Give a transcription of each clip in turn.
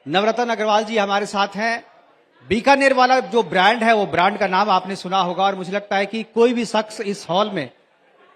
नवरत्न अग्रवाल जी हमारे साथ हैं। बीकानेर वाला जो ब्रांड है, वो ब्रांड का नाम आपने सुना होगा और मुझे लगता है कि कोई भी शख्स इस हॉल में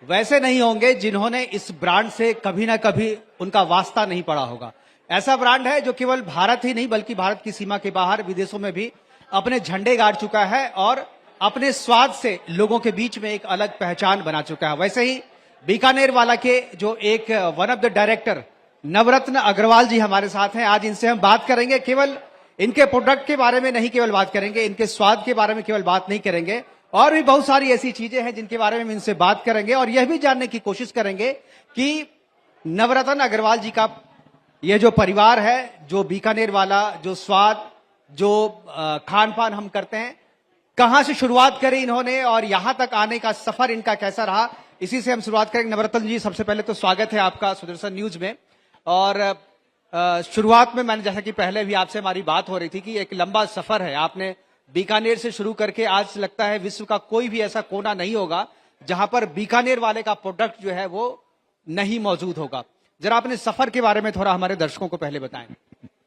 वैसे नहीं होंगे जिन्होंने इस ब्रांड से कभी ना कभी उनका वास्ता नहीं पड़ा होगा। ऐसा ब्रांड है जो केवल भारत ही नहीं बल्कि भारत की सीमा के बाहर विदेशों में भी अपने झंडे गाड़ चुका है और अपने स्वाद से लोगों के बीच में एक अलग पहचान बना चुका है। वैसे ही बीकानेर वाला के जो एक वन ऑफ द डायरेक्टर नवरत्न अग्रवाल जी हमारे साथ हैं। आज इनसे हम बात करेंगे, केवल इनके प्रोडक्ट के बारे में नहीं केवल बात करेंगे, इनके स्वाद के बारे में केवल बात नहीं करेंगे, और भी बहुत सारी ऐसी चीजें हैं जिनके बारे में इनसे बात करेंगे और यह भी जानने की कोशिश करेंगे कि नवरत्न अग्रवाल जी का यह जो परिवार है, जो बीकानेर वाला जो स्वाद, जो खान पान हम करते हैं, कहां से शुरुआत करी इन्होंने और यहां तक आने का सफर इनका कैसा रहा, इसी से हम शुरुआत करेंगे। नवरत्न जी, सबसे पहले तो स्वागत है आपका सुदर्शन न्यूज में। और शुरुआत में मैंने, जैसा कि पहले भी आपसे हमारी बात हो रही थी, कि एक लंबा सफर है, आपने बीकानेर से शुरू करके आज लगता है विश्व का कोई भी ऐसा कोना नहीं होगा जहां पर बीकानेर वाले का प्रोडक्ट जो है वो नहीं मौजूद होगा। जरा अपने सफर के बारे में थोड़ा हमारे दर्शकों को पहले बताएं।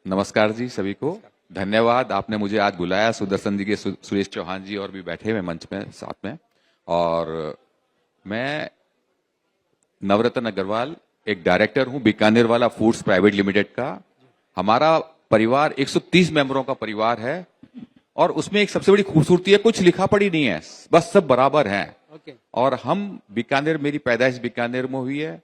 नमस्कार जी, सभी को धन्यवाद। आपने मुझे आज बुलाया। सुदर्शन जी के सुरेश चौहान जी और भी बैठे हुए मंच में साथ में। और मैं नवरत्न अग्रवाल एक डायरेक्टर हूं बीकानेर वाला फूड्स प्राइवेट लिमिटेड का। हमारा परिवार 130 मेंबरों का परिवार है और उसमें एक सबसे बड़ी खूबसूरती है, कुछ लिखा पढ़ी नहीं है, बस सब बराबर हैं। और हम बीकानेर, मेरी पैदाइश बीकानेर में हुई है।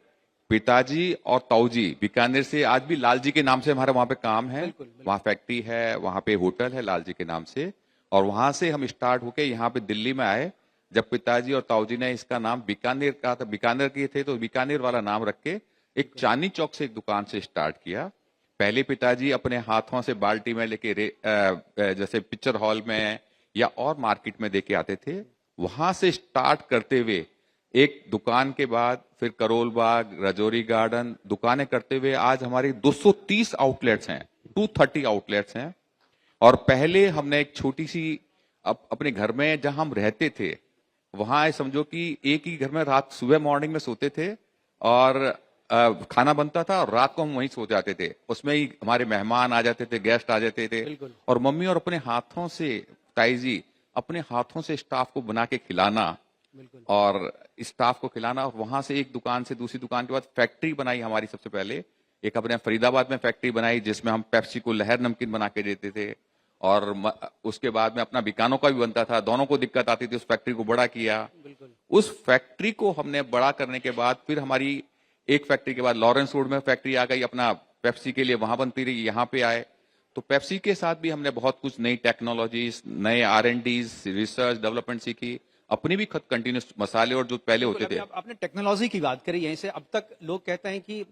पिताजी और ताऊजी बीकानेर से, आज भी लाल जी के नाम से हमारा वहां पे काम है। वहां फैक्ट्री है, वहां पे होटल है लाल जी के नाम से। और वहां से हम स्टार्ट होके यहाँ पे दिल्ली में आए। जब पिताजी और ताऊजी ने इसका नाम बीकानेर का था, बीकानेर के थे, तो बीकानेर वाला नाम रख के एक चांदनी चौक से एक दुकान से स्टार्ट किया। पहले पिताजी अपने हाथों से बाल्टी में लेके जैसे पिक्चर हॉल में या और मार्केट में देके आते थे। वहां से स्टार्ट करते हुए एक दुकान के बाद फिर करोल बाग, रजौरी गार्डन, दुकानें करते हुए आज हमारी 230 आउटलेट्स हैं, 230 आउटलेट्स हैं। और पहले हमने एक छोटी सी अपने घर में जहां हम रहते थे, वहां समझो कि एक ही घर में रात सुबह मॉर्निंग में सोते थे और खाना बनता था और रात को हम वहीं सो जाते थे। उसमें ही हमारे मेहमान आ जाते थे, गेस्ट आ जाते थे। और मम्मी और अपने हाथों से, ताई जी अपने हाथों से स्टाफ को बना के खिलाना और स्टाफ को खिलाना। और वहां से एक दुकान से दूसरी दुकान के बाद फैक्ट्री बनाई हमारी। सबसे पहले एक अपने फरीदाबाद में फैक्ट्री बनाई जिसमें हम पेप्सी को लहर नमकीन बना के देते थे। और उसके बाद में अपना बिकानो का भी बनता था, दोनों को दिक्कत आती थी, उस फैक्ट्री को बड़ा किया। उस फैक्ट्री को हमने बड़ा करने के बाद फिर हमारी एक फैक्ट्री के बाद लॉरेंस रोड में फैक्ट्री आ गई, अपना पेप्सी के लिए वहां बनती रही, यहाँ पे आए। तो पेप्सी के साथ भी हमने बहुत कुछ नई टेक्नोलॉजीज, नए R&Ds, रिसर्च डेवलपमेंट सीखी। अपनी भी खत कंटिन्यूस मसाले और जो पहले होते थे। आपने टेक्नोलॉजी की बात करी, यहीं से अब तक लोग कहते हैं कि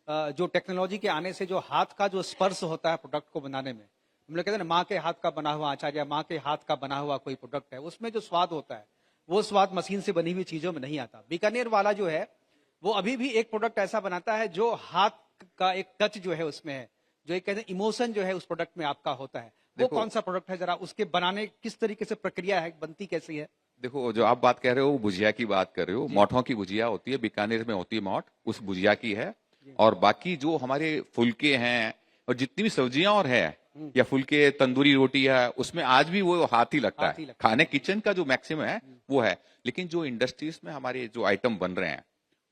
जो टेक्नोलॉजी के आने से जो हाथ का जो स्पर्श होता है प्रोडक्ट को बनाने में, हम लोग कहते हैं ना, माँ के हाथ का बना हुआ अचार या माँ के हाथ का बना हुआ कोई प्रोडक्ट है, उसमें जो स्वाद होता है वो स्वाद मशीन से बनी हुई चीजों में नहीं आता। बीकानेर वाला जो है वो अभी भी एक प्रोडक्ट ऐसा बनाता है जो हाथ का एक टच जो है उसमें है, जो एक कहते हैं इमोशन जो है उस प्रोडक्ट में आपका होता है। वो कौन सा प्रोडक्ट है, जरा उसके बनाने किस तरीके से प्रक्रिया है, बनती कैसी है? देखो, जो आप बात कह रहे हो वो भुजिया की बात कर रहे हो। मोठों की भुजिया होती है, बीकानेर में होती है मोठ, उस भुजिया की है। और बाकी जो हमारे फुलके हैं और जितनी भी सब्जियां और है या फुलके, तंदूरी रोटी है, उसमें आज भी वो हाथ ही लगता है। खाने किचन का जो मैक्सिमम है वो है। लेकिन जो इंडस्ट्रीज में हमारे जो आइटम बन रहे हैं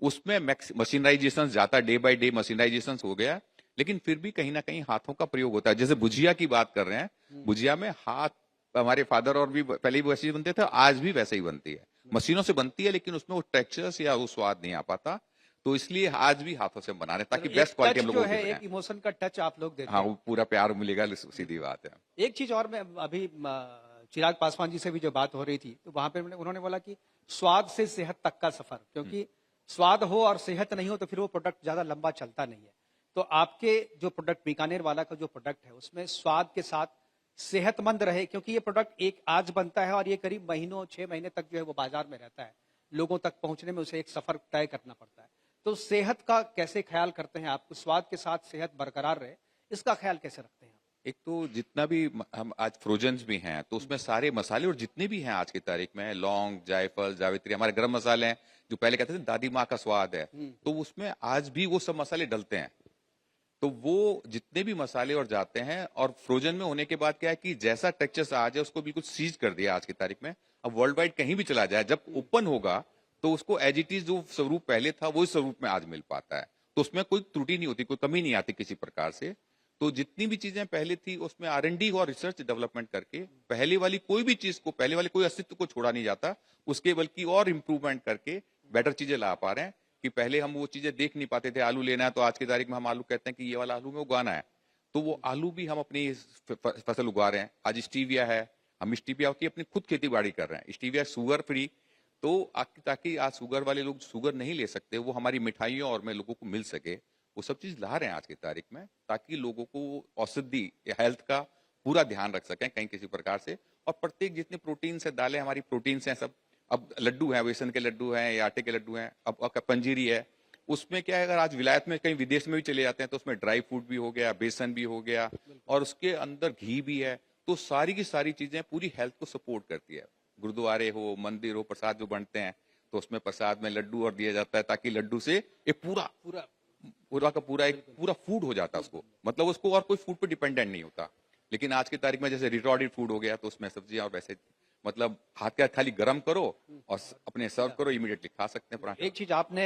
उसमें मशीनराइजेशन जाता, डे बाय डे मशीनराइजेशन हो गया। लेकिन फिर भी कहीं ना कहीं हाथों का प्रयोग होता है। जैसे भुजिया की बात कर रहे हैं, भुजिया में हाथ, हमारे फादर और भी पहले भी वैसे ही बनते थे, आज भी वैसे ही बनती है। मशीनों से बनती है लेकिन उसमें वो टेक्सचर्स या वो स्वाद नहीं आ पाता। तो इसलिए आज भी हाथों से बना रहे ताकि बेस्ट क्वालिटी हम लोग है, एक इमोशन का टच आप लोग देते हैं। हाँ, वो पूरा प्यार मिलेगा, सीधी बात है। एक चीज और, मैं अभी चिराग पासवान जी से भी जो बात हो रही थी तो वहां पे उन्होंने बोला कि स्वाद से सेहत तक का सफर, क्योंकि स्वाद हो और सेहत नहीं हो तो फिर वो प्रोडक्ट ज्यादा लंबा चलता नहीं है। तो आपके जो प्रोडक्ट, बीकानेर वाला का जो प्रोडक्ट है, उसमें स्वाद के साथ सेहतमंद रहे, क्योंकि ये प्रोडक्ट एक आज बनता है और ये करीब महीनों 6 महीने तक जो है वो बाजार में रहता है, लोगों तक पहुंचने में उसे एक सफर तय करना पड़ता है। तो सेहत का कैसे ख्याल करते हैं आप? स्वाद के साथ सेहत बरकरार रहे, इसका ख्याल कैसे रखते हैं? एक तो जितना भी हम आज फ्रोजन्स भी हैं तो उसमें सारे मसाले और जितने भी हैं आज की तारीख में, लौंग, जायफल, जावित्री, हमारे गरम मसाले हैं जो पहले कहते थे दादी माँ का स्वाद है, तो उसमें आज भी वो सब मसाले डलते हैं। तो वो जितने भी मसाले और जाते हैं, और फ्रोजन में होने के बाद क्या है कि जैसा टेक्सचर आ जाए उसको बिल्कुल सीज कर दिया आज की तारीख में। अब वर्ल्ड वाइड कहीं भी चला जाए, जब ओपन होगा तो उसको एज इट इज जो स्वरूप पहले था वही स्वरूप में आज मिल पाता है। तो उसमें कोई त्रुटि नहीं होती, कोई कमी नहीं आती किसी प्रकार से। तो जितनी भी चीजें पहले थी उसमें R&D और रिसर्च डेवलपमेंट करके पहले वाली कोई भी चीज को, पहले वाले कोई अस्तित्व को छोड़ा नहीं जाता, उसके बल्कि और इम्प्रूवमेंट करके बेटर चीजें ला पा रहे हैं। कि पहले हम वो चीजें देख नहीं पाते थे, आलू लेना है तो आज की तारीख में हम आलू कहते हैं कि ये वाला आलू में उगाना है, तो वो आलू भी हम अपनी फसल उगा रहे हैं। आज स्टीविया है, हम स्टीविया की अपनी खुद खेती बाड़ी कर रहे हैं। स्टीविया शुगर फ्री, तो ताकि आज शुगर वाले लोग शुगर नहीं ले सकते, वो हमारी मिठाइयों और में लोगों को मिल सके, वो सब चीज ला रहे हैं आज की तारीख में, ताकि लोगों को औषधि या हेल्थ का पूरा ध्यान रख सकें कहीं किसी प्रकार से। और प्रत्येक जितने प्रोटीन है, दालें हमारी प्रोटीन हैं सब। अब लड्डू हैं, बेसन के लड्डू हैं या आटे के लड्डू हैं, अब पंजीरी है, उसमें क्या है, अगर आज विलायत में कहीं विदेश में भी चले जाते हैं तो उसमें ड्राई फ्रूट भी हो गया, बेसन भी हो गया, और उसके अंदर घी भी है। तो सारी की सारी चीजें पूरी हेल्थ को सपोर्ट करती है। गुरुद्वारे हो, मंदिर हो, प्रसाद जो बनते हैं तो उसमें प्रसाद में लड्डू और दिया जाता है, ताकि लड्डू से एक पूरा पूरा पूरा का पूरा एक पूरा फूड हो जाता है उसको, मतलब उसको और कोई फूड पे डिपेंडेंट नहीं होता। लेकिन आज की तारीख में जैसे रिटॉर्डेड फूड हो गया, तो उसमें सब्जियां और वैसे, मतलब हाथ के हाथ खाली गर्म करो और अपने सर्व करो, इमीडिएटली खा सकते हैं पराठा। एक चीज आपने,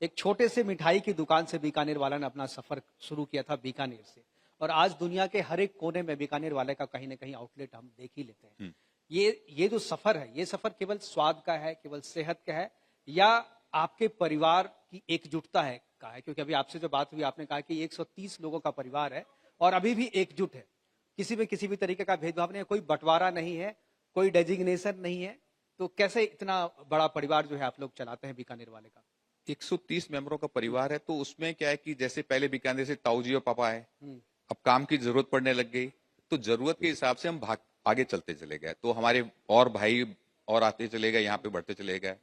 एक छोटे से मिठाई की दुकान से बीकानेर वाला ने अपना सफर शुरू किया था बीकानेर से, और आज दुनिया के हर एक कोने में बीकानेर वाले का कहीं ना कहीं आउटलेट हम देख ही लेते हैं। ये जो सफर है, ये सफर केवल स्वाद का है, केवल सेहत का है, या आपके परिवार की एकजुटता है का है? क्योंकि अभी आपसे जो बात हुई, आपने कहा कि 130 लोगों का परिवार है और अभी भी एकजुट है, किसी भी तरीके का भेदभाव नहीं है, कोई बंटवारा नहीं है, कोई डेजिग्नेशन नहीं है। तो कैसे इतना बड़ा परिवार जो है आप लोग चलाते हैं बीकानेर वाले का? 130 मेंबरों का परिवार है, तो उसमें क्या है कि जैसे पहले बीकानेर से ताऊजी और पापा है, अब काम की जरूरत पड़ने लग गई, तो जरूरत के हिसाब से हम आगे चलते चले गए। तो हमारे और भाई और आते चले गए, यहाँ पे बढ़ते चले गए।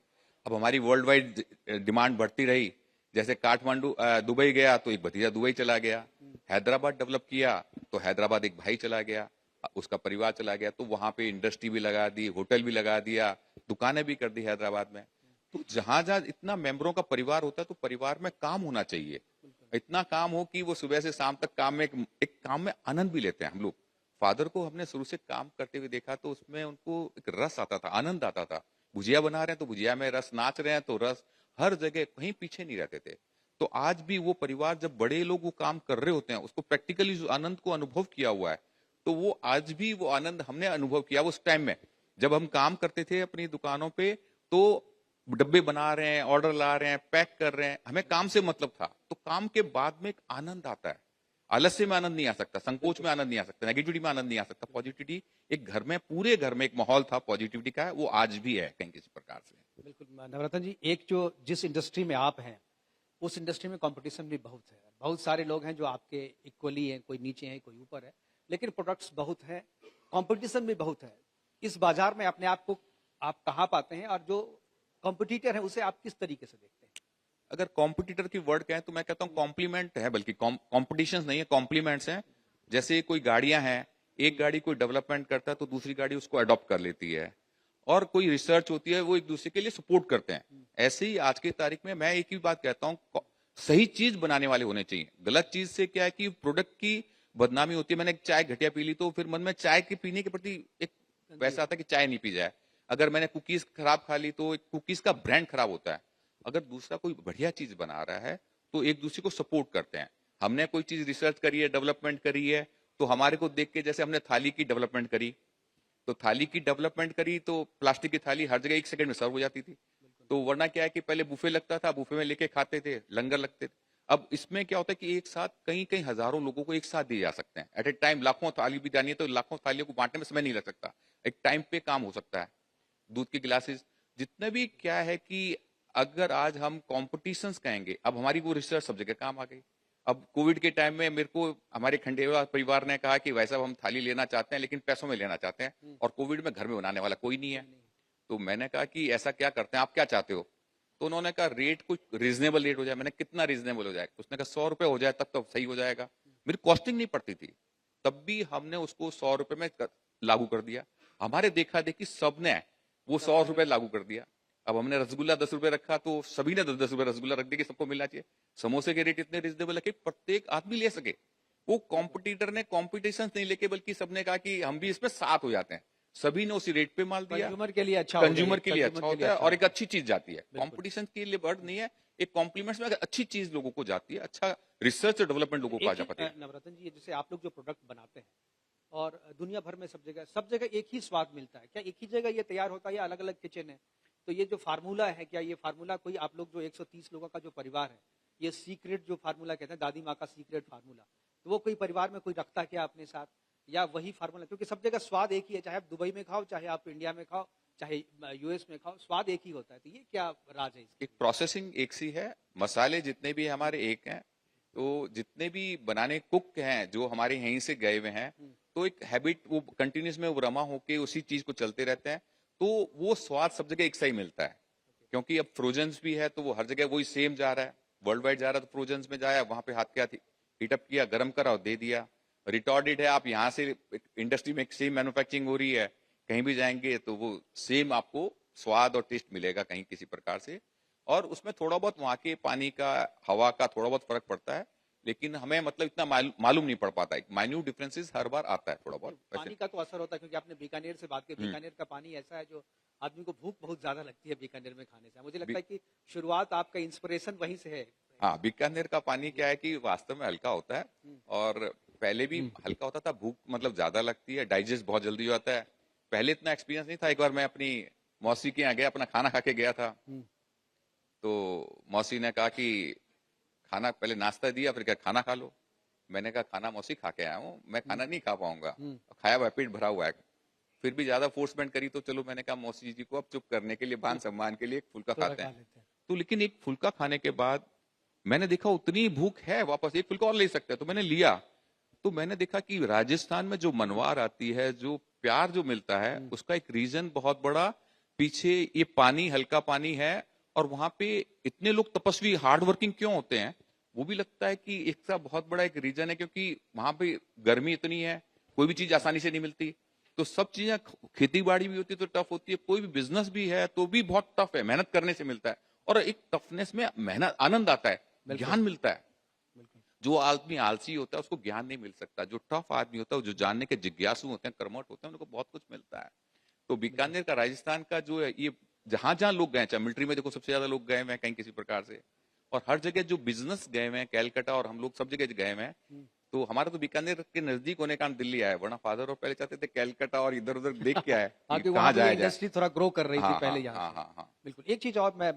अब हमारी वर्ल्ड वाइड डिमांड बढ़ती रही, जैसे काठमांडू दुबई गया तो एक भतीजा दुबई चला गया, हैदराबाद डेवलप किया तो हैदराबाद एक भाई चला गया, उसका परिवार चला गया, तो वहां पे इंडस्ट्री भी लगा दी, होटल भी लगा दिया, दुकानें भी कर दी हैदराबाद में। तो जहां जहां इतना मेंबरों का परिवार होता है तो परिवार में काम होना चाहिए, इतना काम हो कि वो सुबह से शाम तक काम में एक काम में आनंद भी लेते हैं। हम लोग फादर को हमने शुरू से काम करते हुए देखा, तो उसमें उनको एक रस आता था, आनंद आता था। भुजिया बना रहे हैं तो भुजिया में रस, नाच रहे हैं तो रस, हर जगह कहीं पीछे नहीं रहते थे। तो आज भी वो परिवार, जब बड़े लोग वो काम कर रहे होते हैं, उसको प्रैक्टिकली जो आनंद को अनुभव किया हुआ है, तो वो आज भी वो आनंद हमने अनुभव किया उस टाइम में जब हम काम करते थे अपनी दुकानों पे। तो डब्बे बना रहे हैं, ऑर्डर ला रहे हैं, पैक कर रहे हैं, हमें काम से मतलब था। तो काम के बाद में एक आनंद आता है, आलस्य में आनंद नहीं आ सकता, संकोच में आनंद नहीं आ सकता, नेगेटिविटी में आनंद नहीं आ सकता। पॉजिटिविटी एक घर में, पूरे घर में एक माहौल था पॉजिटिविटी का, वो आज भी है कहीं किसी प्रकार से। बिल्कुल नवरत्न जी, एक जो जिस इंडस्ट्री में आप हैं उस इंडस्ट्री में कंपटीशन भी बहुत है, बहुत सारे लोग हैं जो आपके इक्वली हैं, कोई नीचे है कोई ऊपर है, लेकिन प्रोडक्ट्स बहुत हैं, कंपटीशन भी बहुत है। इस बाजार में अपने आप को आप कहाँ पाते हैं, और जो कंपटीटर है उसे आप किस तरीके से देखते हैं? अगर कॉम्पिटिटर की वर्ड कहें तो मैं कहता हूँ कॉम्प्लीमेंट है, बल्कि कॉम्पिटिशन नहीं है, कॉम्प्लीमेंट्स हैं। जैसे कोई गाड़ियां हैं, एक गाड़ी कोई डेवलपमेंट करता है तो दूसरी गाड़ी उसको अडॉप्ट कर लेती है, और कोई रिसर्च होती है वो एक दूसरे के लिए सपोर्ट करते हैं। ऐसे ही आज की तारीख में मैं एक ही बात कहता हूँ, सही चीज बनाने वाले होने चाहिए। गलत चीज से क्या है कि प्रोडक्ट की बदनामी होती है। मैंने एक चाय घटिया पी ली तो फिर मन में चाय के पीने के प्रति एक वैसा आता है कि चाय नहीं पी जाए। अगर मैंने कुकीज खराब खा ली तो एक कुकीज का ब्रांड खराब होता है। अगर दूसरा कोई बढ़िया चीज बना रहा है तो एक दूसरे को सपोर्ट करते हैं। हमने कोई चीज रिसर्च करी है, डेवलपमेंट करी है, तो हमारे को देख के, जैसे हमने थाली की डेवलपमेंट करी, तो थाली की डेवलपमेंट करी तो प्लास्टिक की थाली हर जगह 1 सेकंड में सर्व हो जाती थी। तो वरना क्या है कि पहले बुफे लगता था, बुफे में लेके खाते थे, लंगर लगते थे। अब इसमें क्या होता है कि एक साथ कई कई हजारों लोगों को एक साथ दिए जा सकते हैं। एट ए टाइम लाखों थाली भी जानी है तो लाखों थालियों को बांटने में समय नहीं लग सकता, एक टाइम पे काम हो सकता है। दूध के गिलासेस जितने भी क्या है कि अगर आज हम कॉम्पिटिशंस कहेंगे, अब हमारी वो रिसर्च सब जगह काम आ गई। अब कोविड के टाइम में मेरे को हमारे खंडेलवाल परिवार ने कहा कि वैसा हम थाली लेना चाहते हैं लेकिन पैसों में लेना चाहते हैं, और कोविड में घर में बनाने वाला कोई नहीं है। तो मैंने कहा कि ऐसा क्या करते हैं, आप क्या चाहते हो? तो उन्होंने कहा रेट कुछ रीजनेबल रेट हो जाए। मैंने कितना रीजनेबल हो जाएगा? उसने कहा 100 रुपए हो जाए तब तो सही हो जाएगा। मेरी कॉस्टिंग नहीं पड़ती थी, तब भी हमने उसको 100 रुपए में लागू कर दिया। हमारे देखा देखी सबने वो 100 रुपए लागू कर दिया। अब हमने रसगुल्ला 10 रुपए रखा तो सभी ने 10-10 रुपए रसगुल्ला रख दिया कि सबको मिलना चाहिए। समोसे के रेट इतने रिजनेबल है कि प्रत्येक आदमी ले सके। वो कॉम्पिटिटर ने कॉम्पिटिशन नहीं लेके बल्कि सबने कहा कि हम भी इसमें साथ हो जाते हैं, सभी ने उसी रेट पे माल दिया। कंज्यूमर के लिए अच्छा हो गया, कंज्यूमर के लिए अच्छा होता है और एक अच्छी चीज जाती है। बिल्कुल। कंपटीशन के लिए वर्ड नहीं है, एक कॉम्प्लीमेंट्स में अगर अच्छी चीज लोगों को जाती है, अच्छा रिसर्च और डेवलपमेंट लोगों को आ एक जाता है। नवरत्न जी, जैसे आप लोग जो प्रोडक्ट बनाते हैं और दुनिया भर में सब जगह एक ही स्वाद मिलता है, क्या एक ही जगह ये तैयार होता है या अलग अलग किचन है? तो ये जो फार्मूला है, क्या ये फार्मूला कोई आप लोग जो 130 लोगों का जो परिवार है, ये सीक्रेट जो फार्मूला कहते हैं, दादी माँ का सीक्रेट फार्मूला, तो वो कोई परिवार में कोई रखता क्या अपने साथ, या वही फार्मूला? क्योंकि सब जगह स्वाद एक ही है, चाहे आप दुबई में खाओ, चाहे आप इंडिया में खाओ, चाहे यूएस में खाओ, स्वाद एक ही होता है। तो ये क्या राज है इसका? एक प्रोसेसिंग एक सी है, मसाले जितने भी हमारे एक हैं, तो जितने भी बनाने कुक हैं जो हमारे यहीं से गए हुए हैं, तो एक हैबिट वो कंटिन्यूस में वो रमा होके उसी चीज को चलते रहते हैं, तो वो स्वाद सब जगह एक सा ही मिलता है। क्योंकि अब फ्रोजन्स भी है तो वो हर जगह वही सेम जा रहा है, वर्ल्ड वाइड जा रहा है, तो फ्रोजन्स में जाया वहां पे हाथ क्या हीटअप किया, गर्म करा और दे दिया। रिटॉर्डेड है, आप यहाँ से इंडस्ट्री में सेम मैन्युफैक्चरिंग हो रही है, कहीं भी जाएंगे तो वो सेम आपको स्वाद और टेस्ट मिलेगा कहीं किसी प्रकार से। और उसमें थोड़ा बहुत वहां के पानी का, हवा का थोड़ा बहुत फर्क पड़ता है, लेकिन हमें मतलब इतना मालूम नहीं पड़ पाता है। माइन्यूट डिफरेंसेस हर बार आता है थोड़ा बहुत पानी का तो असर होता है, क्योंकि आपने बीकानेर से बात की। बीकानेर का पानी ऐसा है जो आदमी को भूख बहुत ज्यादा लगती है बीकानेर में खाने से। मुझे लगता है कि शुरुआत आपका इंस्पिरेशन वहीं से है। हाँ, बीकानेर का पानी क्या है कि वास्तव में हल्का होता है, और पहले भी हल्का होता था, भूख मतलब ज्यादा लगती है, डाइजेस्ट बहुत जल्दी हो जाता है। पहले इतना एक्सपीरियंस नहीं था। एक बार मैं अपनी मौसी के यहाँ गया, अपना खाना खा के गया था, तो मौसी ने कहा कि खाना, पहले नाश्ता दिया फिर क्या खाना खा लो। मैंने कहा खाना मौसी खा के आया हूँ, मैं खाना नहीं खा पाऊंगा, खाया हुआ है, पेट भरा हुआ है। फिर भी ज्यादा फोर्समेंट करी तो चलो मैंने कहा मौसी जी को अब चुप करने के लिए, मान सम्मान के लिए एक फुल्का थोड़ा खाते खा हैं। लेते हैं। तो लेकिन एक फुल्का खाने के बाद मैंने देखा उतनी भूख है, वापस एक फुल्का और ले सकते हैं, तो मैंने लिया। तो मैंने देखा कि राजस्थान में जो मनवार आती है, जो प्यार जो मिलता है, उसका एक रीजन बहुत बड़ा पीछे ये पानी, हल्का पानी है। और वहां पे इतने लोग तपस्वी हार्ड वर्किंग क्यों होते हैं, वो भी लगता है कि इसका बहुत बड़ा एक रीजन है, क्योंकि वहां पे गर्मी इतनी है, कोई भी चीज आसानी से नहीं मिलती। तो सब चीजें, खेती बाड़ी भी होती है तो टफ होती है, कोई भी बिजनेस भी है तो भी बहुत टफ है, मेहनत करने से मिलता है। और एक टफनेस में मेहनत, आनंद आता है, ज्ञान मिलता है। जो आदमी आलसी होता है उसको ज्ञान नहीं मिल सकता, जो टफ आदमी होता है, जो जानने के जिज्ञासु होते हैं, कर्मठ होते हैं, उनको बहुत कुछ मिलता है। तो बीकानेर का, राजस्थान का जो है, ये जहां जहां लोग गए, चाहे मिलिट्री में देखो सबसे ज्यादा लोग गए हुए हैं कहीं किसी प्रकार से, और हर जगह जो बिजनेस गए हुए हैं, कैलकाटा और हम लोग सब जगह गए हुए हैं। तो हमारा तो बीकानेर के नजदीक होने का हम दिल्ली आए, वरना फादर और पहले चाहते थे कैलकाटा और इधर उधर देख के आए क्योंकि कहाँ जाया जाए। इंडस्ट्री थोड़ा ग्रो कर रही थी हाँ, पहले हाँ, यहाँ हाँ, से। हाँ, हाँ। बिल्कुल। एक चीज और मैं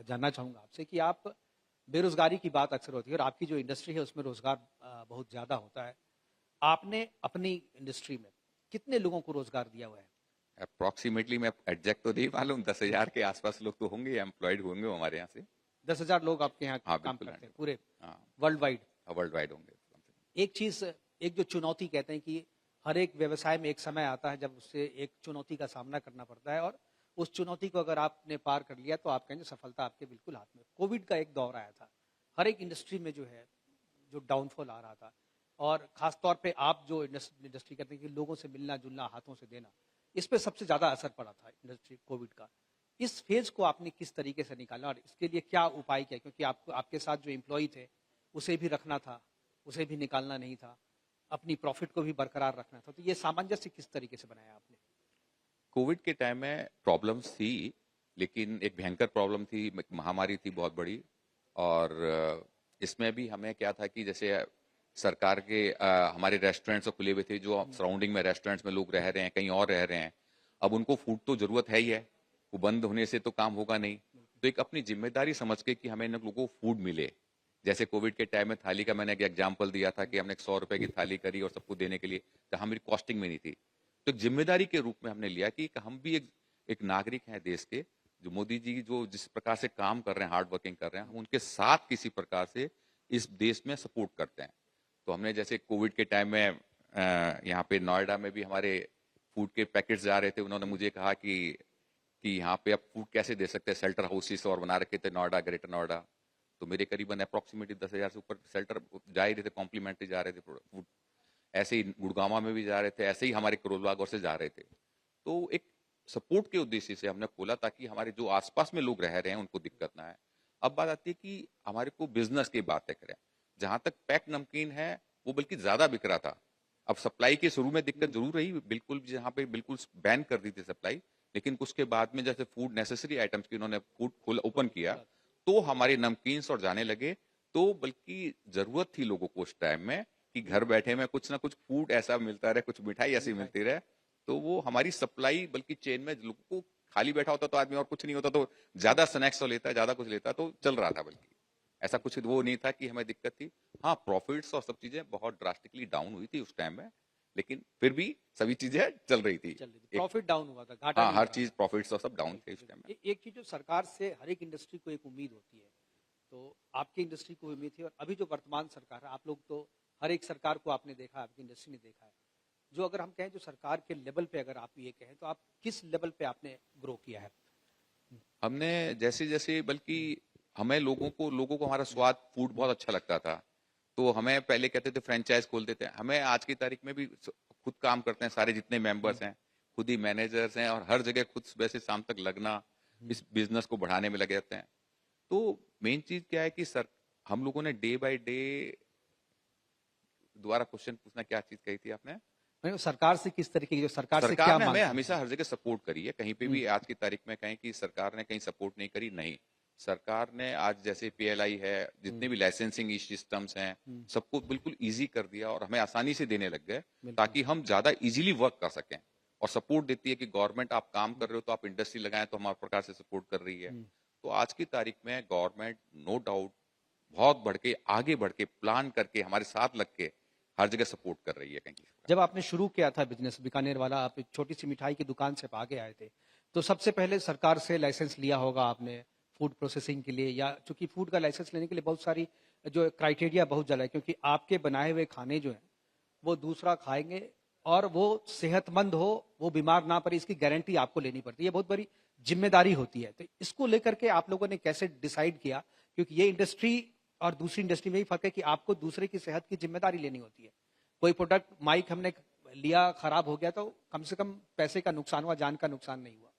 जानना चाहूंगा आपसे कि आप, बेरोजगारी की बात अक्सर होती है और आपकी जो इंडस्ट्री है उसमें रोजगार बहुत ज्यादा होता है। आपने अपनी इंडस्ट्री में कितने लोगों को रोजगार दिया हुआ है? अप्रोक्सीमेटली मैं एग्जैक्ट तो नहीं मालूम, 10,000 के आसपास लोग तो होंगे, एम्प्लॉयड होंगे हमारे यहाँ से। 10,000 लोग आपके यहाँ हाँ, काम बिल्कुल करते हैं पूरे हाँ, वर्ल्ड वाइड? वर्ल्ड वाइड होंगे। एक चीज, एक जो चुनौती कहते हैं कि हर एक व्यवसाय में एक समय आता है जब उससे एक चुनौती का सामना करना पड़ता है, और उस चुनौती को अगर आपने पार कर लिया तो आप कहेंगे सफलता आपके बिल्कुल हाथ में। कोविड का एक दौर आया था, हर एक इंडस्ट्री में जो है जो डाउनफॉल आ रहा था, और खासतौर पे आप जो इंडस्ट्री करते हैं कि लोगों से मिलना जुलना, हाथों से देना, इस पे सबसे ज्यादा असर पड़ा था इंडस्ट्री कोविड का। इस फेज को आपने किस तरीके से निकाला और इसके लिए क्या उपाय किया? क्योंकि आपको, आपके साथ जो एम्प्लॉय थे उसे भी रखना था, उसे भी निकालना नहीं था, अपनी प्रॉफिट को भी बरकरार रखना था, तो ये सामंजस्य किस तरीके से बनाया आपने? कोविड के टाइम में प्रॉब्लम्स थी, लेकिन एक भयंकर प्रॉब्लम थी, महामारी थी बहुत बड़ी। और इसमें भी हमें क्या था कि जैसे सरकार के हमारे रेस्टोरेंट्स खुले हुए थे, जो सराउंडिंग में रेस्टोरेंट्स में लोग रह रहे हैं, कहीं और रह रहे हैं, अब उनको फूड तो जरूरत है ही है, वो बंद होने से तो काम होगा नहीं। तो एक अपनी जिम्मेदारी समझ के कि हमें इन लोगों को फूड मिले। जैसे कोविड के टाइम में थाली का मैंने एक एग्जाम्पल दिया था कि हमने 100 रुपए की थाली करी और सबको देने के लिए, तो हमारी कॉस्टिंग में नहीं थी। तो एक जिम्मेदारी के रूप में हमने लिया कि हम भी एक नागरिक हैं देश के, जो मोदी जी जो जिस प्रकार से काम कर रहे हैं, हार्ड वर्किंग कर रहे हैं, हम उनके साथ किसी प्रकार से इस देश में सपोर्ट करते हैं। तो हमने जैसे कोविड के टाइम में यहाँ पे नोएडा में भी हमारे फूड के पैकेट्स जा रहे थे, उन्होंने मुझे कहा कि यहाँ पे आप फूड कैसे दे सकते हैं, शेल्टर हाउसेस और बना रखे थे नोएडा, ग्रेटर नोएडा। तो मेरे करीबन अप्रोक्सीमेटली 10,000 से ऊपर शेल्टर जा ही रहे थे, कॉम्प्लीमेंट्री जा रहे थे फूड। ऐसे ही गुड़गांवा में भी जा रहे थे, ऐसे ही हमारे करोल बाग और से जा रहे थे। तो एक सपोर्ट के उद्देश्य से हमने खोला ताकि हमारे जो आसपास में लोग रह रहे हैं उनको दिक्कत ना है। अब बात आती है कि हमारे को बिजनेस की बातें करें, जहां तक पैक नमकीन है वो बल्कि ज्यादा बिक रहा था। अब सप्लाई के शुरू में दिक्कत जरूर रही, बिल्कुल जहां पे बिल्कुल बैन कर दी थी सप्लाई, लेकिन उसके बाद में जैसे फूड नेसेसरी आइटम्स की उन्होंने फूड खोला ओपन किया तो हमारे नमकीन्स और जाने लगे। तो बल्कि जरूरत थी लोगों को उस टाइम में कि घर बैठे में कुछ ना कुछ फूड ऐसा मिलता रहे, कुछ मिठाई ऐसी मिलती रहे, तो वो हमारी सप्लाई बल्कि चेन में लोगों को खाली बैठा होता तो आदमी और कुछ नहीं होता तो ज्यादा स्नैक्स तो लेता, ज्यादा कुछ लेता तो चल रहा था, बल्कि ऐसा कुछ वो नहीं था कि हमें दिक्कत थी। हाँ, प्रॉफिट्स और सब चीजें बहुत ड्रास्टिकली डाउन हुई थी उस टाइम में, लेकिन फिर भी सभी चीजें चल रही थी। प्रॉफिट डाउन हुआ था, घाटा हाँ, नहीं हर हुआ। चीज प्रॉफिट्स और सब डाउन थे उस टाइम में। एक चीज जो सरकार से हर एक इंडस्ट्री को एक उम्मीद होती है, तो आपकी इंडस्ट्री को उम्मीद थी, और अभी जो वर्तमान सरकार है, आप लोग तो हर एक सरकार को आपने देखा है, आपकी इंडस्ट्री ने देखा है, जो अगर हम कहें जो सरकार के लेवल पे अगर आप ये कहें तो आप किस लेवल पे आपने ग्रो किया है? हमने जैसे जैसे बल्कि हमें लोगों को हमारा स्वाद फूड बहुत अच्छा लगता था, तो हमें पहले कहते थे फ्रेंचाइज खोल देते हैं। हमें आज की तारीख में भी खुद काम करते हैं, सारे जितने मेंबर्स हैं खुद ही मैनेजर्स हैं, और हर जगह खुद सुबह से शाम तक लगना इस बिजनेस को बढ़ाने में लगे रहते हैं। तो मेन चीज क्या है कि सर हम लोगों ने डे बाय डे, दोबारा क्वेश्चन पूछना, क्या चीज कही थी आपने? नहीं, सरकार से किस तरीके की, जो सरकार से सरकार क्या ने मांग हमें है? हमेशा हर जगह सपोर्ट करी है, कहीं पे भी आज की तारीख में कहें कि सरकार ने कहीं सपोर्ट नहीं करी, नहीं। सरकार ने आज जैसे पीएलआई है, जितने भी लाइसेंसिंग सिस्टम्स हैं, सबको बिल्कुल इजी कर दिया और हमें आसानी से देने लग गए, ताकि हम ज्यादा इजीली वर्क कर सकें। और सपोर्ट देती है कि गवर्नमेंट आप काम कर रहे हो तो आप इंडस्ट्री लगाएं, तो हमारे प्रकार से सपोर्ट कर रही है। तो आज की तारीख में गवर्नमेंट नो डाउट बहुत बढ़ के, आगे बढ़ के, प्लान करके, हमारे साथ लग के हर जगह सपोर्ट कर रही है कहीं। जब आपने शुरू किया था बिजनेस बीकानेर वाला, आप एक छोटी सी मिठाई की दुकान से आगे आए थे, तो सबसे पहले सरकार से लाइसेंस लिया होगा आपने फूड प्रोसेसिंग के लिए, या चूंकि फूड का लाइसेंस लेने के लिए बहुत सारी जो क्राइटेरिया बहुत ज्यादा है, क्योंकि आपके बनाए हुए खाने जो हैं वो दूसरा खाएंगे और वो सेहतमंद हो, वो बीमार ना पड़े, इसकी गारंटी आपको लेनी पड़ती है, ये बहुत बड़ी जिम्मेदारी होती है। तो इसको लेकर के आप लोगों ने कैसे डिसाइड किया, क्योंकि ये इंडस्ट्री और दूसरी इंडस्ट्री में ही फर्क है कि आपको दूसरे की सेहत की जिम्मेदारी लेनी होती है। कोई प्रोडक्ट माइक हमने लिया, खराब हो गया, तो कम से कम पैसे का नुकसान हुआ, जान का नुकसान नहीं हुआ।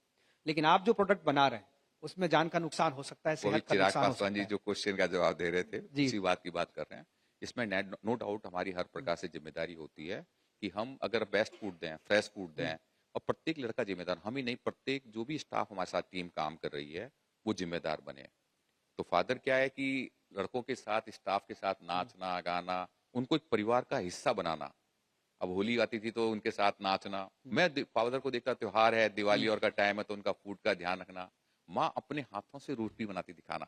लेकिन आप जो प्रोडक्ट बना रहे हैं उसमें जान का नुकसान हो सकता है, सेहत का चिराग नुकसान हो पासवान जी सकता है। जो क्वेश्चन का जवाब दे रहे थे, जी। उसी बात की बात कर रहे हैं। इसमें नो डाउट हमारी हर प्रकार से जिम्मेदारी होती है कि हम अगर बेस्ट फूड दें, फ्रेश फूड दें, और प्रत्येक लड़का जिम्मेदार, हम ही नहीं, प्रत्येक जो भी स्टाफ हमारे साथ टीम काम कर रही है वो जिम्मेदार बने। तो फादर क्या है कि लड़कों के साथ, स्टाफ के साथ नाचना गाना, उनको एक परिवार का हिस्सा बनाना। अब होली आती थी तो उनके साथ नाचना, मैं फादर को देखता, त्योहार है, दिवाली और का टाइम है तो उनका फूड का ध्यान रखना। माँ अपने हाथों से रोटी बनाती दिखाना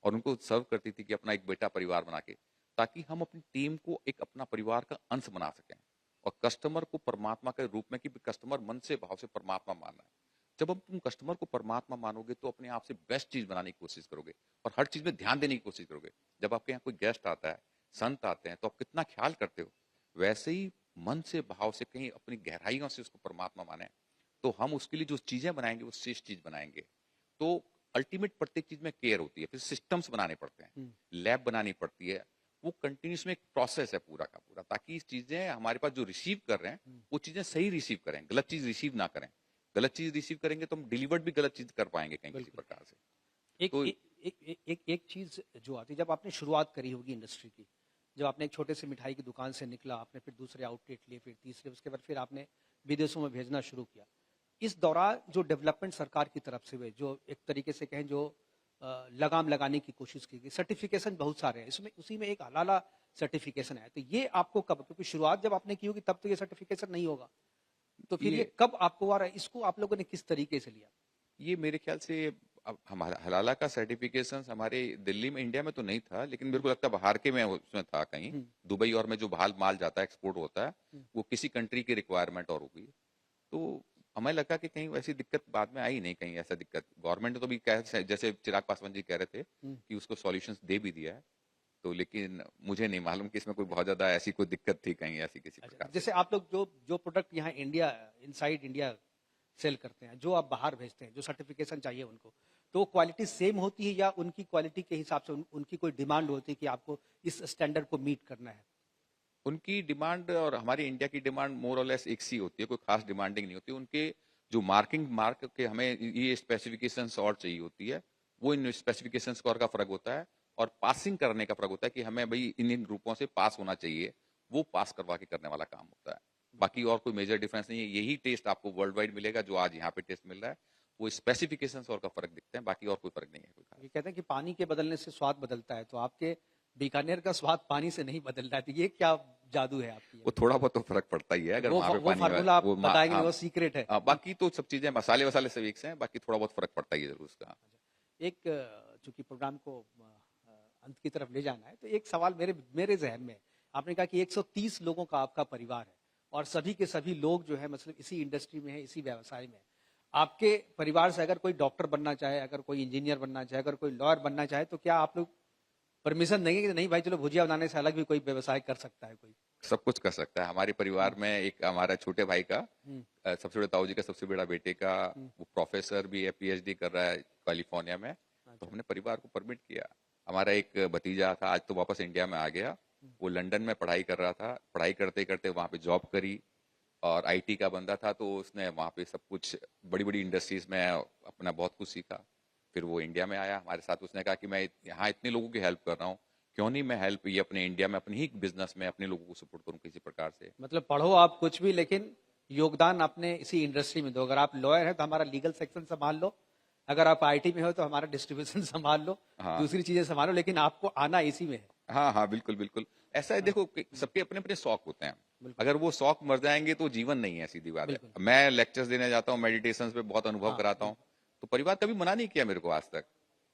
और उनको सर्व करती थी कि अपना एक बेटा परिवार बना के, ताकि हम अपनी टीम को एक अपना परिवार का अंश बना सकें। और कस्टमर को परमात्मा के रूप में, कि कस्टमर मन से भाव से परमात्मा मानना है। जब हम तुम कस्टमर को परमात्मा मानोगे तो अपने आप से बेस्ट चीज बनाने की कोशिश करोगे और हर चीज में ध्यान देने की कोशिश करोगे। जब आपके यहाँ कोई गेस्ट आता है, संत आते हैं, तो आप कितना ख्याल करते हो, वैसे ही मन से भाव से कहीं अपनी गहराइयों से उसको परमात्मा माने, तो हम उसके लिए जो चीजें बनाएंगे वो श्रेष्ठ चीज बनाएंगे। तो अल्टीमेट प्रत्येक चीज में केयर होती है, फिर सिस्टम्स बनाने पड़ते हैं, लैब बनानी पड़ती है, वो कंटिन्यूस में एक प्रोसेस है पूरा का पूरा, ताकि इस चीजें हमारे पास जो रिसीव कर रहे हैं वो चीजें सही रिसीव करें, गलत चीज रिसीव ना करें। गलत चीज रिसीव करेंगे तो हम डिलीवर्ड भी गलत चीज कर पाएंगे कहीं किसी प्रकार से। एक तो एक चीज जो आती है, जब आपने शुरुआत करी होगी इंडस्ट्री की, जब आपने एक छोटे से मिठाई की दुकान से निकला, आपने फिर दूसरे आउटलेट लिए, फिर तीसरे, उसके बाद फिर आपने विदेशों में भेजना शुरू किया। इस दौरान जो डेवलपमेंट सरकार की तरफ से हुए, जो एक तरीके से कहें जो लगाम लगाने की कोशिश की गई, सर्टिफिकेशन बहुत सारे हैं इसमें, उसी में एक हलाला सर्टिफिकेशन है, तो ये आपको कब, क्योंकि शुरुआत जब आपने की होगी तब तो ये सर्टिफिकेशन नहीं होगा, तो फिर ये कब आपको आ रहा है, इसको आप लोगों ने किस तरीके से लिया? ये मेरे ख्याल से अब हमारा हलाला का सर्टिफिकेशन हमारे दिल्ली में, इंडिया में तो नहीं था, लेकिन मेरे को लगता है बाहर के में उसमें था कहीं, दुबई और में जो माल जाता है, एक्सपोर्ट होता है, वो किसी कंट्री की रिक्वायरमेंट और होगी। तो हमें लगा कि कहीं वैसी दिक्कत बाद में आई नहीं, कहीं ऐसा दिक्कत गवर्नमेंट ने तो भी जैसे चिराग पासवान जी कह रहे थे कि उसको सॉल्यूशंस दे भी दिया है, तो लेकिन मुझे नहीं मालूम कि इसमें कोई बहुत ज्यादा ऐसी कोई दिक्कत थी कहीं ऐसी किसी प्रकार से। जैसे आप लोग जो प्रोडक्ट यहाँ इंडिया, इनसाइड इंडिया सेल करते हैं, जो आप बाहर भेजते हैं, जो सर्टिफिकेशन चाहिए उनको, तो क्वालिटी सेम होती है या उनकी क्वालिटी के हिसाब से उनकी कोई डिमांड होती है कि आपको इस स्टैंडर्ड को मीट करना है? उनकी डिमांड और हमारी इंडिया की डिमांड मोर और लेस एक सी होती है, कोई खास डिमांडिंग नहीं होती। उनके जो मार्क के हमें ये स्पेसिफिकेशंस और चाहिए होती है, वो इन स्पेसिफिकेशंस का फर्क होता है, और पासिंग करने का फर्क होता है कि हमें भाई इन ग्रुपों से पास होना चाहिए, वो पास करवा के करने वाला काम होता है। बाकी और कोई मेजर डिफरेंस नहीं है। यही टेस्ट आपको वर्ल्ड वाइड मिलेगा जो आज यहाँ पे टेस्ट मिल रहा है, वो स्पेसिफिकेशंस और का फर्क दिखते हैं, बाकी और कोई फर्क नहीं है कोई खास। ये कहते हैं कि पानी के बदलने से स्वाद बदलता है, तो आपके बीकानेर का स्वाद पानी से नहीं बदल रहा है, तो ये क्या जादू है आपकी? वो थोड़ा बहुत तो फर्क पड़ता ही है, अगर वहाँ पे वो पानी फार्मूला आप वो बताएंगे, वो सीक्रेट है। बाकी तो सब चीजें मसाले वसाले सब एक से हैं, बाकी थोड़ा बहुत फर्क पड़ता ही है जरूर उसका। एक चूंकि प्रोग्राम को अंत की तरफ ले जाना है, तो एक सवाल मेरे जहन में, आपने कहा कि 130 लोगों का आपका परिवार है और सभी के सभी लोग जो है मतलब इसी इंडस्ट्री में है, इसी व्यवसाय में। आपके परिवार से अगर कोई डॉक्टर बनना चाहे, अगर कोई इंजीनियर बनना चाहे, अगर कोई लॉयर बनना चाहे, तो क्या आप लोग परमिशन देंगे कि नहीं भाई चलो भुजिया बनाने से अलग भी कोई व्यवसाय कर सकता है कोई? सब कुछ कर सकता है हमारे परिवार में। एक हमारा छोटे भाई का, सबसे बड़े ताऊ जी का सबसे बड़ा बेटे का, वो प्रोफेसर भी है, पीएचडी कर रहा है कैलिफोर्निया में। तो हमने परिवार को परमिट किया। हमारा एक भतीजा था, आज तो वापस इंडिया में आ गया, वो लंदन में पढ़ाई कर रहा था, पढ़ाई करते करते वहां पे जॉब करी, और आईटी का बंदा था, तो उसने वहां पे सब कुछ बड़ी बड़ी इंडस्ट्रीज में अपना बहुत कुछ सीखा। फिर वो इंडिया में आया हमारे साथ, उसने कहा कि मैं यहाँ इतने लोगों की हेल्प कर रहा हूँ, क्यों नहीं मैं हेल्प ये अपने इंडिया में अपने ही बिजनेस में अपने लोगों को सपोर्ट करूँ किसी प्रकार से। मतलब पढ़ो आप कुछ भी, लेकिन योगदान अपने इसी इंडस्ट्री में दो। अगर आप लॉयर हैं तो हमारा लीगल सेक्शन संभाल लो, अगर आप आईटी में हो तो हमारा डिस्ट्रीब्यूशन संभाल लो, हाँ। दूसरी चीजें संभालो, लेकिन आपको आना इसी में है। हाँ हाँ, बिल्कुल बिल्कुल ऐसा है। देखो सबके अपने अपने शौक होते हैं, अगर वो शौक मर जाएंगे तो जीवन नहीं है, सीधी बात है। मैं लेक्चर्स देने जाता हूँ, मेडिटेशन पे बहुत अनुभव कराता हूँ, तो परिवार कभी मना नहीं किया मेरे को आज तक।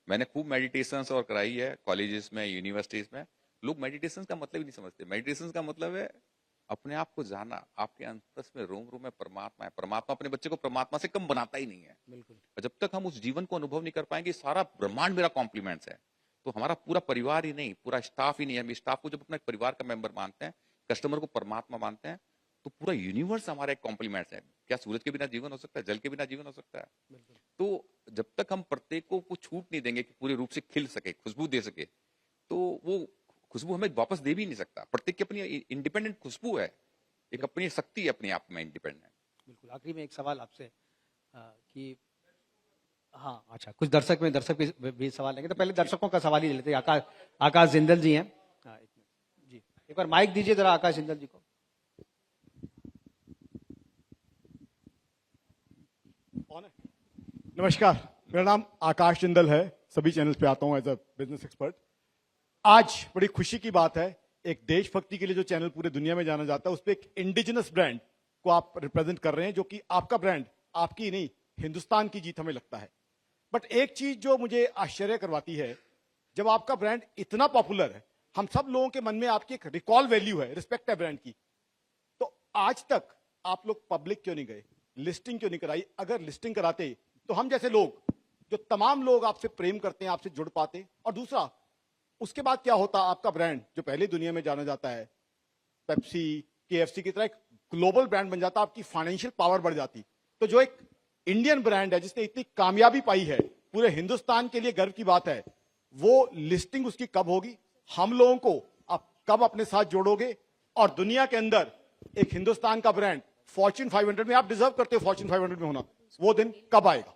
मैंने खूब मेडिटेशन और कराई है कॉलेजेस में, यूनिवर्सिटीज में। लोग मेडिटेशन का मतलब ही नहीं समझते। मेडिटेशन का मतलब है अपने आप को जाना, आपके अंतस में रोम रोम में परमात्मा है। परमात्मा अपने बच्चे को परमात्मा से कम बनाता ही नहीं है। और जब तक हम उस जीवन को अनुभव नहीं कर पाएंगे, सारा ब्रह्मांड मेरा कॉम्प्लीमेंट्स है। तो हमारा पूरा परिवार ही नहीं, पूरा स्टाफ ही नहीं है, हम स्टाफ को जब अपना परिवार का मेंबर मानते हैं, कस्टमर को परमात्मा मानते हैं, तो पूरा यूनिवर्स हमारा एक कॉम्प्लीमेंट्स है। क्या सूरज के बिना जीवन हो सकता है? जल के बिना जीवन हो सकता है? तो जब तक हम प्रत्येक को छूट नहीं देंगे कि पूरे रूप से खिल सके, खुशबू दे सके, तो वो खुशबू हमें वापस दे भी नहीं सकता। प्रत्येक की अपनी इंडिपेंडेंट खुशबू है, एक अपनी शक्ति है अपने आप में इंडिपेंडेंट। बिल्कुल। आखिरी में एक सवाल आपसे कि हाँ, अच्छा, कुछ दर्शक भी सवाल लेंगे, तो पहले दर्शकों का सवाल ही ले लेते हैं। आकाश जिंदल जी हैं। हाँ, एक मिनट जी, एक बार माइक दीजिए जरा आकाश जिंदल जी को। नमस्कार, मेरा नाम आकाश जिंदल है, सभी चैनल्स पे आता हूं एज अ बिजनेस एक्सपर्ट। आज बड़ी खुशी की बात है, एक देशभक्ति के लिए जो चैनल पूरे दुनिया में जाना जाता है, उस पर एक इंडिजिनस ब्रांड को आप रिप्रेजेंट कर रहे हैं, जो कि आपका ब्रांड, आपकी ही नहीं हिंदुस्तान की जीत हमें लगता है। बट एक चीज जो मुझे आश्चर्य करवाती है, जब आपका ब्रांड इतना पॉपुलर है, हम सब लोगों के मन में आपकी एक रिकॉल वैल्यू है, रिस्पेक्ट है ब्रांड की, तो आज तक आप लोग पब्लिक क्यों नहीं गए, लिस्टिंग क्यों नहीं कराई? अगर लिस्टिंग कराते तो हम जैसे लोग, जो तमाम लोग आपसे प्रेम करते हैं, आपसे जुड़ पाते। और दूसरा, उसके बाद क्या होता, आपका ब्रांड जो पहले दुनिया में जाना जाता है, पेप्सी, केएफसी की तरह एक ग्लोबल ब्रांड बन जाता, आपकी फाइनेंशियल पावर बढ़ जाती। तो जो एक इंडियन ब्रांड है जिसने इतनी कामयाबी पाई है, पूरे हिंदुस्तान के लिए गर्व की बात है, वो लिस्टिंग उसकी कब होगी? हम लोगों को आप कब अपने साथ जोड़ोगे? और दुनिया के अंदर एक हिंदुस्तान का ब्रांड फॉर्च्यून 500 में, आप डिजर्व करते हो फॉर्च्यून 500 में होना, वो दिन कब आएगा?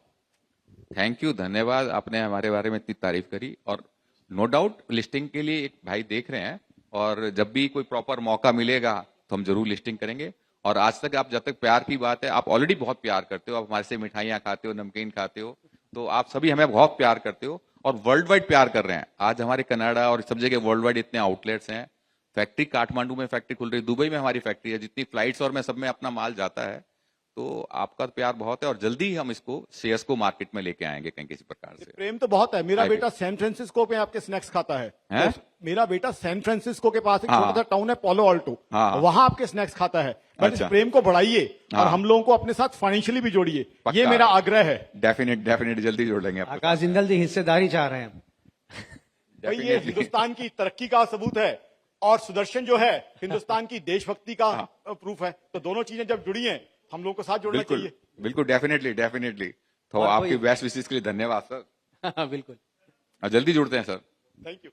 थैंक यू, धन्यवाद, आपने हमारे बारे में इतनी तारीफ करी। और नो डाउट लिस्टिंग के लिए एक भाई देख रहे हैं, और जब भी कोई प्रॉपर मौका मिलेगा तो हम जरूर लिस्टिंग करेंगे। और आज तक आप, जब तक प्यार की बात है, आप ऑलरेडी बहुत प्यार करते हो, आप हमारे से मिठाइयाँ खाते हो, नमकीन खाते हो, तो आप सभी हमें बहुत प्यार करते हो और वर्ल्ड वाइड प्यार कर रहे हैं। आज हमारे कनाडा और सब जगह वर्ल्ड वाइड इतने आउटलेट्स हैं। फैक्ट्री काठमांडू में फैक्ट्री खुल रही है, दुबई में हमारी फैक्ट्री है, जितनी फ्लाइट्स और में सब में अपना माल जाता है। तो आपका प्यार बहुत है, और जल्दी ही हम इसको शेयर्स को मार्केट में लेके आएंगे कहीं किसी प्रकार से। प्रेम तो बहुत है। मेरा बेटा सैन फ्रांसिस्को में आपके स्नैक्स खाता है, तो मेरा बेटा सैन फ्रांसिस्को के पास एक छोटा सा टाउन है पोलो ऑल्टो, वहां आपके स्नैक्स खाता है। बट इस प्रेम को बढ़ाइए और हम लोगों को अपने साथ फाइनेंशियली भी जोड़िए, ये मेरा आग्रह है। डेफिनेट जल्दी जोड़ लेंगे। आकाश जिंदल जी हिस्सेदारी चाह रहे हैं। भाई ये हिंदुस्तान की तरक्की का सबूत है, और सुदर्शन जो है हिंदुस्तान की देशभक्ति का प्रूफ है। तो दोनों चीजें जब जुड़ी हैं, हम लोग को साथ जोड़ना चाहिए। बिल्कुल, डेफिनेटली। तो आपकी बेस्ट विशेष के लिए धन्यवाद सर। बिल्कुल, जल्दी जुड़ते हैं सर। Thank you.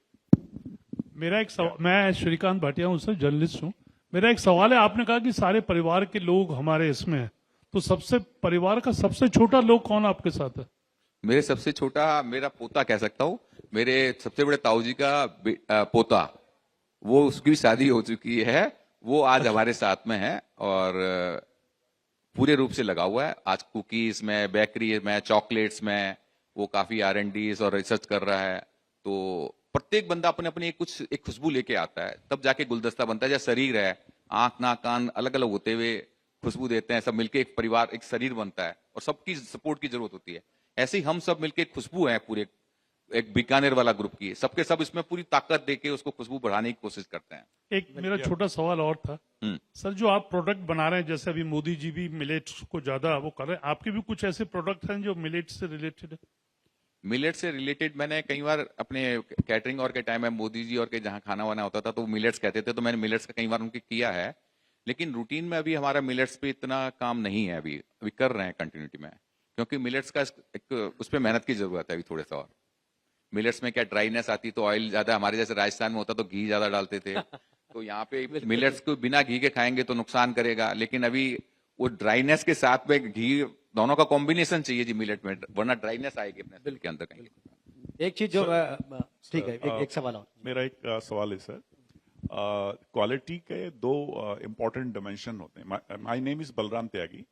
मेरा एक सवाल, मैं श्रीकांत भाटिया हूँ सर, जर्नलिस्ट हूँ। मेरा एक सवाल है, आपने कहा कि सारे परिवार के लोग हमारे इसमें हैं, तो सबसे परिवार का सबसे छोटा लोग कौन आपके साथ है? मेरे सबसे छोटा मेरा पोता कह सकता हूँ। मेरे सबसे बड़े ताऊ जी का पोता, वो उसकी भी शादी हो चुकी है, वो आज हमारे साथ में है और पूरे रूप से लगा हुआ है आज कुकीज में, बेकरी में, चॉकलेट्स में। वो काफी R&Ds और रिसर्च कर रहा है। तो प्रत्येक बंदा अपने अपने एक खुशबू लेके आता है, तब जाके गुलदस्ता बनता है। जैसे शरीर है, आंख नाक कान अलग अलग होते हुए खुशबू देते हैं, सब मिलके एक परिवार, एक शरीर बनता है और सबकी सपोर्ट की जरूरत होती है। ऐसे ही हम सब मिलके एक खुशबू है पूरे एक बीकानेर वाला ग्रुप की, सबके सब इसमें पूरी ताकत देके उसको खुशबू बढ़ाने की कोशिश करते हैं। एक मेरा छोटा सवाल और था सर, जो आप प्रोडक्ट बना रहे हैं, जैसे अभी मोदी जी भी मिलेट्स को ज्यादा वो कर रहे हैं, आपके भी कुछ ऐसे प्रोडक्ट हैं जो मिलेट्स से रिलेटेड है? मिलेट से रिलेटेड मैंने कई बार अपने कैटरिंग और के टाइम में मोदी जी और के जहाँ खाना वाना होता था तो मिलेट्स कहते थे, तो मैंने मिलेट्स का कई बार उनके किया है। लेकिन रूटीन में अभी हमारा मिलेट्स पे इतना काम नहीं है। अभी कर रहे हैं कंटिन्यूटी में, क्योंकि मिलेट्स का एक उस पर मेहनत की जरूरत है अभी थोड़ा सा। और मिलेट्स में क्या ड्राइनेस आती, तो ऑयल ज्यादा, हमारे जैसे राजस्थान में होता तो घी ज्यादा डालते थे। तो यहाँ पे मिलेट्स को बिना घी के खाएंगे तो नुकसान करेगा। लेकिन अभी वो ड्राइनेस के साथ में घी, दोनों का कॉम्बिनेशन चाहिए जी मिलेट में, वरना ड्राइनेस आएगी अपने दिल के अंदर कहीं। एक चीज जो ठीक है, एक सवाल और। मेरा एक सवाल है सर। क्वालिटी के दो इम्पोर्टेंट डिमेंशन होते हैं। माय नेम इज बलराम त्यागी।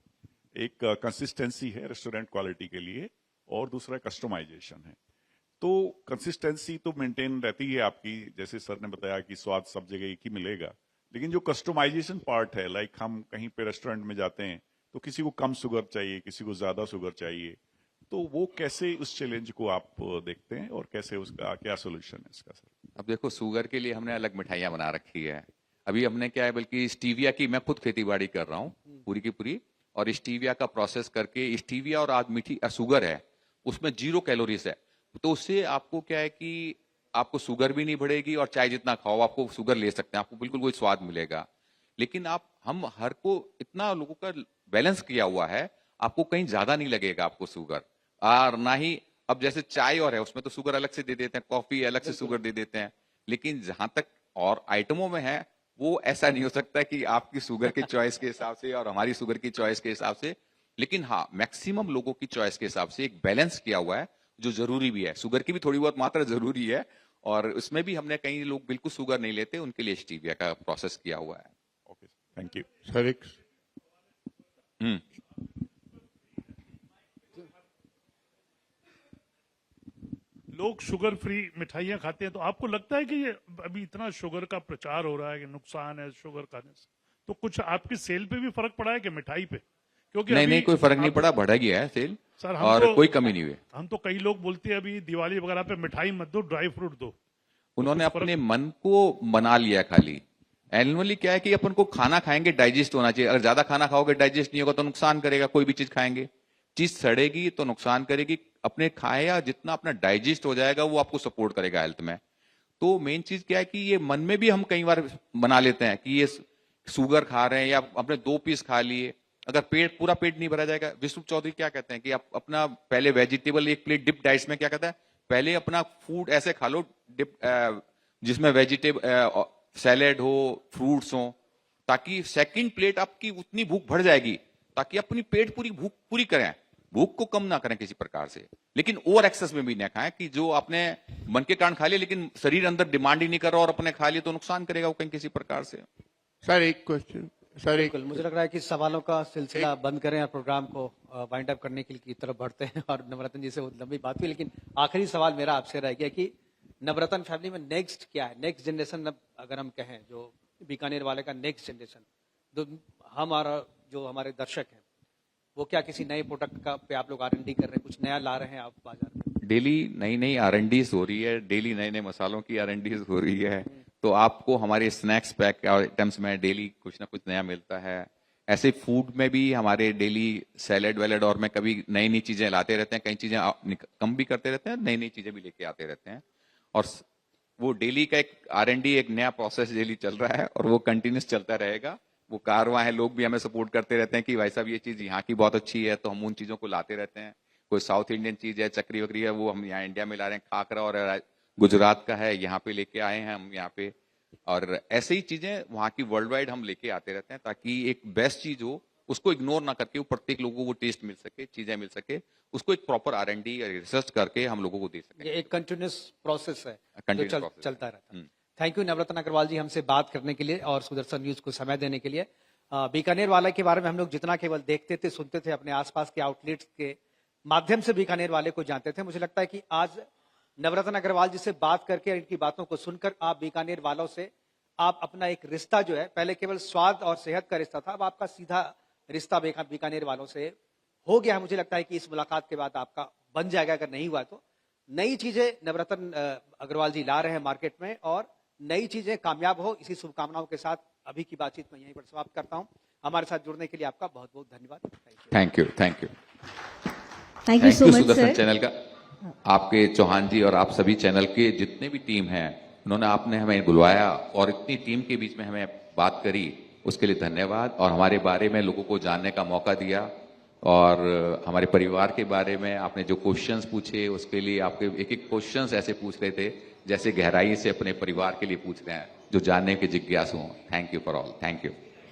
एक कंसिस्टेंसी है रेस्टोरेंट क्वालिटी के लिए और दूसरा कस्टमाइजेशन है। तो कंसिस्टेंसी तो मेंटेन रहती है आपकी, जैसे सर ने बताया कि स्वाद सब जगह एक ही मिलेगा। लेकिन जो कस्टमाइजेशन पार्ट है, लाइक हम कहीं पे रेस्टोरेंट में जाते हैं तो किसी को कम शुगर चाहिए, किसी को ज्यादा शुगर चाहिए, तो वो कैसे उस चैलेंज को आप देखते हैं और कैसे उसका क्या सोल्यूशन है इसका सर? अब देखो, शुगर के लिए हमने अलग मिठाइयां बना रखी है। अभी हमने क्या है, बल्कि स्टीविया की मैं खुद खेती बाड़ी कर रहा हूँ पूरी की पूरी, और स्टीविया का प्रोसेस करके, स्टीविया और आज मीठी शुगर है उसमें 0 कैलोरीज है। तो उससे आपको क्या है कि आपको शुगर भी नहीं बढ़ेगी और चाहे जितना खाओ आपको शुगर ले सकते हैं, आपको बिल्कुल वही स्वाद मिलेगा। लेकिन हम हर को इतना लोगों का बैलेंस किया हुआ है, आपको कहीं ज्यादा नहीं लगेगा आपको शुगर। और ना ही अब जैसे चाय और है उसमें तो शुगर अलग से दे देते हैं, कॉफी अलग से शुगर दे देते हैं। लेकिन जहां तक और आइटमों में है, वो ऐसा नहीं हो सकता कि आपकी शुगर की चॉइस के हिसाब से और हमारी शुगर की चॉइस के हिसाब से। लेकिन हाँ, मैक्सिमम लोगों की चॉइस के हिसाब से एक बैलेंस किया हुआ है, जो जरूरी भी है। शुगर की भी थोड़ी बहुत मात्रा जरूरी है, और उसमें भी हमने, कई लोग बिल्कुल शुगर नहीं लेते, उनके लिए स्टीविया का प्रोसेस किया हुआ है। Okay, thank you sir. एक लोग शुगर फ्री मिठाइयाँ खाते हैं, तो आपको लगता है कि ये अभी इतना शुगर का प्रचार हो रहा है कि नुकसान है शुगर खाने से, तो कुछ आपकी सेल पे भी फर्क पड़ा है कि मिठाई पे? क्योंकि नहीं, कोई फर्क नहीं पड़ा, बढ़ गया है सेल सर, और कोई कमी नहीं हुई। हम तो कई लोग बोलते हैं अभी दिवाली वगैरह पे मिठाई मत दो, ड्राई फ्रूट दो। उन्होंने अपने मन को बना लिया खाली। एनुअली क्या है कि अपन को खाना खाएंगे डाइजेस्ट होना चाहिए। अगर ज्यादा खाना खाओगे डाइजेस्ट नहीं होगा तो नुकसान करेगा। कोई भी चीज खाएंगे, चीज सड़ेगी तो नुकसान करेगी। अपने खाया जितना अपना डाइजेस्ट हो जाएगा वो आपको सपोर्ट करेगा हेल्थ में। तो मेन चीज क्या है कि ये मन में भी हम कई बार बना लेते हैं कि ये शुगर खा रहे हैं, या अपने 2 पीस खा लिए, अगर पूरा पेट नहीं भरा जाएगा। विष्णु चौधरी क्या कहते हैं कि आप अपना पहले वेजिटेबल एक प्लेट डिप डाइट्स में क्या कहता है, पहले अपना फूड ऐसे खा लो डिप, जिसमें वेजिटेबल सैलेड हो, फ्रूट्स हो, ताकि सेकंड प्लेट आपकी उतनी भूख भर जाएगी, ताकि अपनी पेट पूरी भूख पूरी करें, भूख को कम ना करें किसी प्रकार से। लेकिन ओवर एक्सेस में भी ना खाएं कि जो आपने मन के कारण खा लिया लेकिन शरीर अंदर डिमांड ही नहीं कर रहा और अपने खा लिया तो नुकसान करेगा वो कहीं किसी प्रकार से। सर एक क्वेश्चन सर। बिल्कुल, मुझे लग रहा है कि सवालों का सिलसिला बंद करें और प्रोग्राम को वाइंड अप करने की तरफ बढ़ते हैं। और नवरत्न जी से वो लंबी बात हुई, लेकिन आखिरी सवाल मेरा आपसे रह गया कि नवरत्न फैमिली में नेक्स्ट क्या है, नेक्स्ट जनरेशन अगर हम कहें, जो बीकानेर वाले का नेक्स्ट जनरेशन, तो हम और जो हमारे दर्शक हैं वो क्या किसी नए प्रोडक्ट का पे आप लोग R&D कर रहे हैं, कुछ नया ला रहे हैं आप बाजार में? डेली नई नई R&Ds हो रही है, डेली नए नए मसालों की R&Ds हो रही है। तो आपको हमारे स्नैक्स पैक आइटम्स में डेली कुछ ना कुछ नया मिलता है। ऐसे फूड में भी हमारे डेली सैलेड वैलेड और में कभी नई नई चीजें लाते रहते हैं, कई चीजें कम भी करते रहते हैं, नई नई चीजें भी लेके आते रहते हैं। और वो डेली का एक R&D, एक नया प्रोसेस डेली चल रहा है और वो कंटिन्यूस चलता रहेगा। वो कारवां है, लोग भी हमें सपोर्ट करते रहते हैं कि भाई साहब ये चीज यहाँ की बहुत अच्छी है, तो हम उन चीजों को लाते रहते हैं। कोई साउथ इंडियन चीज है, चकरी वकरी है, वो हम यहाँ इंडिया में ला रहे हैं। खाकरा और गुजरात का है, यहाँ पे लेके आए हैं हम यहाँ पे। और ऐसे ही चीजें वहाँ की वर्ल्ड वाइड हम लेके आते रहते हैं, ताकि एक बेस्ट चीज हो उसको इग्नोर ना करके वो प्रत्येक लोगों को वो टेस्ट मिल सके, चीजें मिल सके, उसको एक प्रॉपर R&D या रिसर्च करके हम लोगों को दे सके। ये एक कंटिन्यूस प्रोसेस है जो Continuous process चलता रहता है। हम्म। थैंक यू नवरत्न अग्रवाल जी हमसे बात करने के लिए और सुदर्शन न्यूज को समय देने के लिए। बीकानेर वाले के बारे में हम लोग जितना केवल देखते थे, सुनते थे, अपने आसपास के आउटलेट्स के माध्यम से बीकानेर वाले को जानते थे, मुझे लगता है कि आज नवरत्न अग्रवाल जी से बात करके, इनकी बातों को सुनकर आप बीकानेर वालों से आप अपना एक रिश्ता जो है, पहले केवल स्वाद और सेहत का रिश्ता था, अब आपका सीधा रिश्ता बीकानेर वालों से हो गया है। मुझे लगता है कि इस मुलाकात के बाद आपका बन जाएगा, अगर नहीं हुआ तो। नई चीजें नवरत्न अग्रवाल जी ला रहे हैं मार्केट में और नई चीजें कामयाब हो, इसी शुभकामनाओं के साथ अभी की बातचीत मैं यहीं पर समाप्त करता हूं। हमारे साथ जुड़ने के लिए आपका बहुत बहुत धन्यवाद। Thank you, thank you, thank you so much Sudarshan sir. Channel का, आपके चौहान जी और आप सभी चैनल के जितने भी टीम हैं, उन्होंने आपने हमें बुलवाया और इतनी टीम के बीच में हमें बात करी, उसके लिए धन्यवाद। और हमारे बारे में लोगों को जानने का मौका दिया और हमारे परिवार के बारे में आपने जो क्वेश्चंस पूछे, उसके लिए आपके एक एक क्वेश्चंस ऐसे पूछ रहे थे जैसे गहराई से अपने परिवार के लिए पूछ रहे हैं, जो जानने के जिज्ञासु हों। Thank you for all, thank you.